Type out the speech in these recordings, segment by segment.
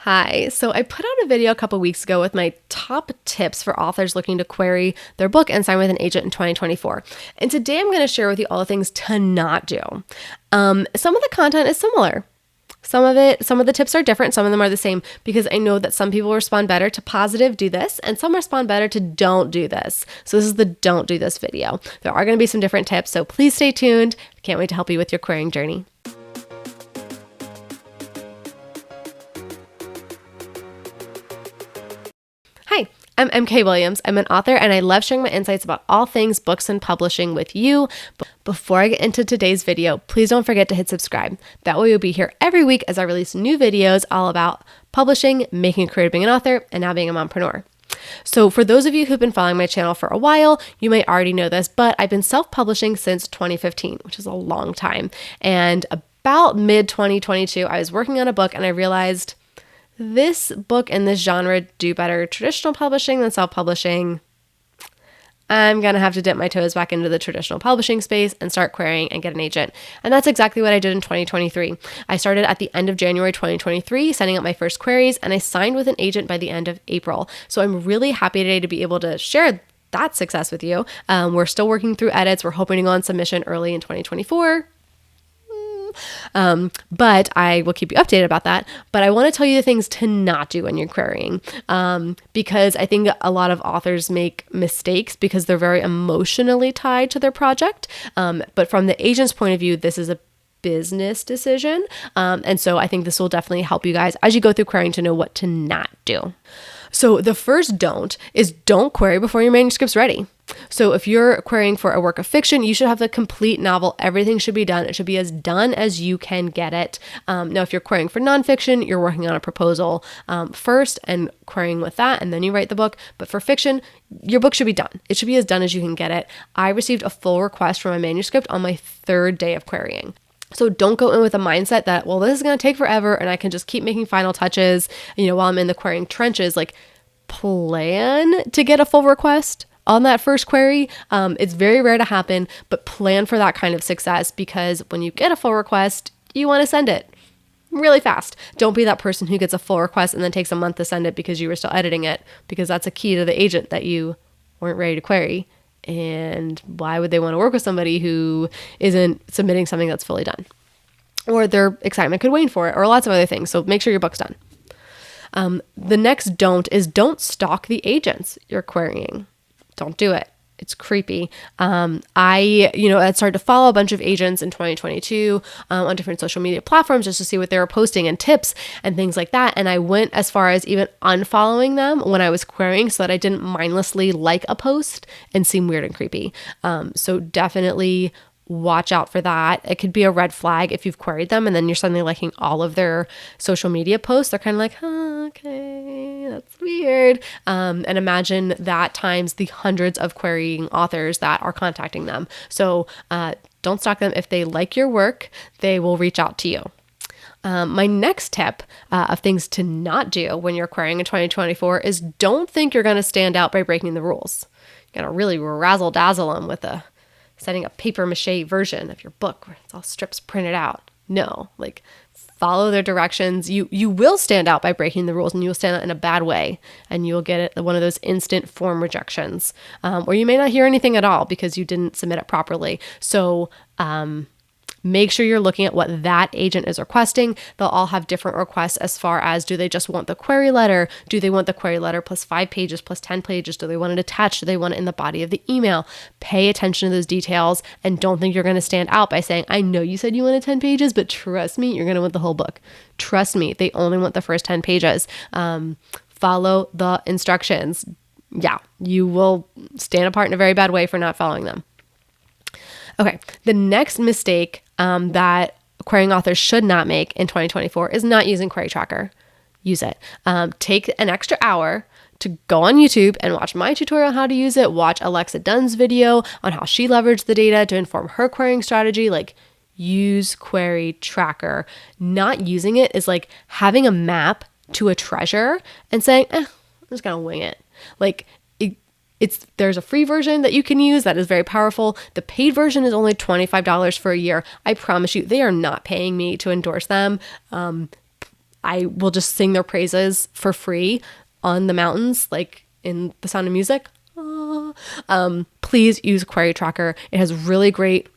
Hi, so I put out a video a couple weeks ago with my top tips for authors looking to query their book and sign with an agent in 2024. And today I'm going to share with you all the things to not do. Some of the content is similar. Some of the tips are different. Some of them are the same because I know that some people respond better to positive, do this, and some respond better to don't do this. So this is the don't do this video. There are going to be some different tips, so please stay tuned. Can't wait to help you with your querying journey. Hi, I'm MK Williams. I'm an author and I love sharing my insights about all things books and publishing with you. But before I get into today's video, please don't forget to hit subscribe. That way you'll be here every week as I release new videos all about publishing, making a career being an author, and now being a mompreneur. So for those of you who've been following my channel for a while, you may already know this, but I've been self-publishing since 2015, which is a long time. And about mid-2022, I was working on a book and I realized this book and this genre do better traditional publishing than self-publishing. I'm going to have to dip my toes back into the traditional publishing space and start querying and get an agent. And that's exactly what I did in 2023. I started at the end of January 2023, sending out my first queries, and I signed with an agent by the end of April. So I'm really happy today to be able to share that success with you. We're still working through edits. We're hoping to go on submission early in 2024. But I will keep you updated about that. But I want to tell you the things to not do when you're querying, because I think a lot of authors make mistakes because they're very emotionally tied to their project. But from the agent's point of view, this is a business decision. And so I think this will definitely help you guys as you go through querying to know what to not do. So the first don't is don't query before your manuscript's ready. So if you're querying for a work of fiction, you should have the complete novel. Everything should be done. It should be as done as you can get it. Now, if you're querying for nonfiction, you're working on a proposal first and querying with that, and then you write the book. But for fiction, your book should be done. It should be as done as you can get it. I received a full request for my manuscript on my third day of querying. So don't go in with a mindset that, well, this is going to take forever and I can just keep making final touches, while I'm in the querying trenches. Like, plan to get a full request on that first query. It's very rare to happen, but plan for that kind of success, because when you get a full request, you want to send it really fast. Don't be that person who gets a full request and then takes a month to send it because you were still editing it, because that's a key to the agent that you weren't ready to query. And why would they want to work with somebody who isn't submitting something that's fully done? Or their excitement could wane for it, or lots of other things. So make sure your book's done. The next don't is don't stalk the agents you're querying. Don't do it. It's creepy. I started to follow a bunch of agents in 2022 on different social media platforms just to see what they were posting and tips and things like that. And I went as far as even unfollowing them when I was querying so that I didn't mindlessly like a post and seem weird and creepy. So definitely watch out for that. It could be a red flag if you've queried them and then you're suddenly liking all of their social media posts. They're kind of like, okay, that's weird. And imagine that times the hundreds of querying authors that are contacting them. So don't stalk them. If they like your work, they will reach out to you. My next tip of things to not do when you're querying in 2024 is don't think you're going to stand out by breaking the rules. You're going to really razzle dazzle them with setting a paper mache version of your book where it's all strips printed out. No, follow their directions. You will stand out by breaking the rules, and you will stand out in a bad way, and you'll get one of those instant form rejections, or you may not hear anything at all because you didn't submit it properly. So make sure you're looking at what that agent is requesting. They'll all have different requests as far as, do they just want the query letter? Do they want the query letter plus 5 pages plus 10 pages? Do they want it attached? Do they want it in the body of the email? Pay attention to those details and don't think you're going to stand out by saying, I know you said you wanted 10 pages, but trust me, you're going to want the whole book. Trust me, they only want the first 10 pages. Follow the instructions. Yeah, you will stand apart in a very bad way for not following them. Okay, the next mistake that querying authors should not make in 2024 is not using Query Tracker. Use it. Take an extra hour to go on YouTube and watch my tutorial on how to use it. Watch Alexa Dunn's video on how she leveraged the data to inform her querying strategy. Use Query Tracker. Not using it is like having a map to a treasure and saying, I'm just going to wing it. There's a free version that you can use that is very powerful. The paid version is only $25 for a year. I promise you, they are not paying me to endorse them. I will just sing their praises for free on the mountains, like in The Sound of Music. Please use Query Tracker. It has really great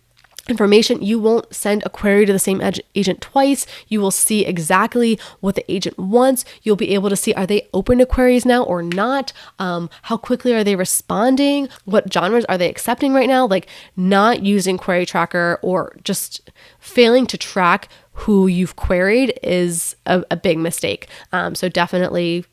information. You won't send a query to the same agent twice. You will see exactly what the agent wants. You'll be able to see, are they open to queries now or not? How quickly are they responding? What genres are they accepting right now? Like, not using Query Tracker or just failing to track who you've queried is a big mistake. So definitely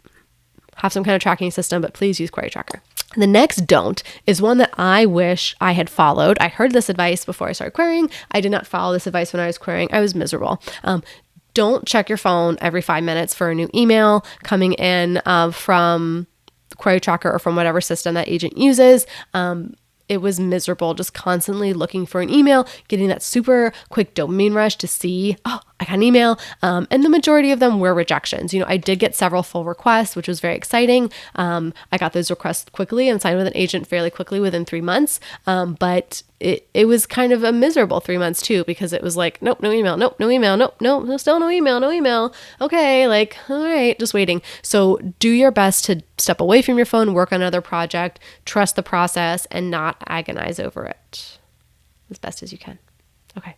have some kind of tracking system, but please use Query Tracker. The next don't is one that I wish I had followed. I heard this advice before I started querying. I did not follow this advice when I was querying. I was miserable. Don't check your phone every 5 minutes for a new email coming in from Query Tracker or from whatever system that agent uses. It was miserable, just constantly looking for an email, getting that super quick dopamine rush to see, oh, I got an email. And the majority of them were rejections. I did get several full requests, which was very exciting. I got those requests quickly and signed with an agent fairly quickly within 3 months. But it was kind of a miserable 3 months too, because it was like, nope, no email, nope, no email, nope, no, still no email, no email. Okay, like, all right, just waiting. So do your best to step away from your phone, work on another project, trust the process, and not agonize over it as best as you can. Okay.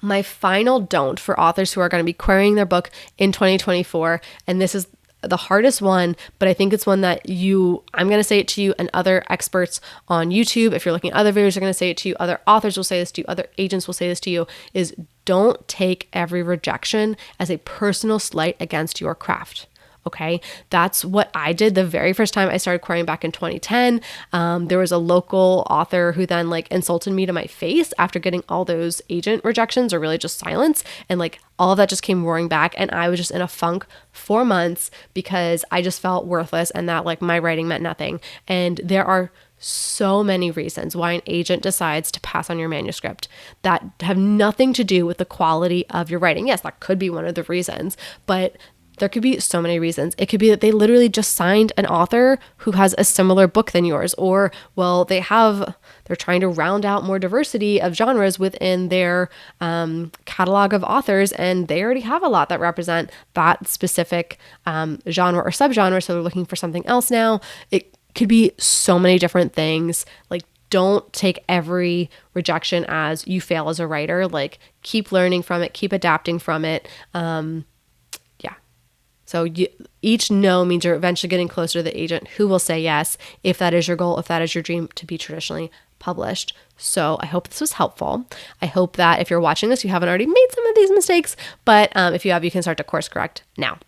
My final don't for authors who are going to be querying their book in 2024, and this is the hardest one, but I think it's one that I'm going to say it to you and other experts on YouTube. If you're looking at other videos, they're going to say it to you. Other authors will say this to you. Other agents will say this to you, is don't take every rejection as a personal slight against your craft. Okay, that's what I did the very first time I started querying back in 2010. There was a local author who then insulted me to my face after getting all those agent rejections, or really just silence. And all of that just came roaring back. And I was just in a funk for months because I just felt worthless and that my writing meant nothing. And there are so many reasons why an agent decides to pass on your manuscript that have nothing to do with the quality of your writing. Yes, that could be one of the reasons, but there could be so many reasons. It could be that they literally just signed an author who has a similar book than yours, or they're trying to round out more diversity of genres within their catalog of authors, and they already have a lot that represent that specific genre or subgenre, so they're looking for something else now. It could be so many different things. Don't take every rejection as you fail as a writer. Keep learning from it, keep adapting from it. So each no means you're eventually getting closer to the agent who will say yes, if that is your goal, if that is your dream to be traditionally published. So I hope this was helpful. I hope that if you're watching this, you haven't already made some of these mistakes, but if you have, you can start to course correct now.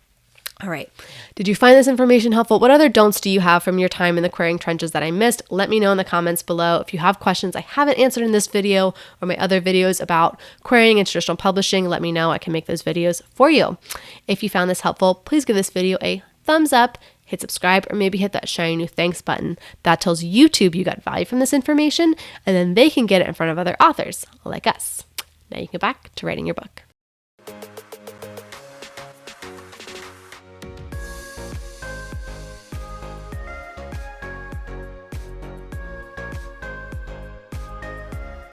All right. Did you find this information helpful? What other don'ts do you have from your time in the querying trenches that I missed? Let me know in the comments below. If you have questions I haven't answered in this video or my other videos about querying and traditional publishing, let me know. I can make those videos for you. If you found this helpful, please give this video a thumbs up, hit subscribe, or maybe hit that shiny new thanks button. That tells YouTube you got value from this information, and then they can get it in front of other authors like us. Now you can get back to writing your book.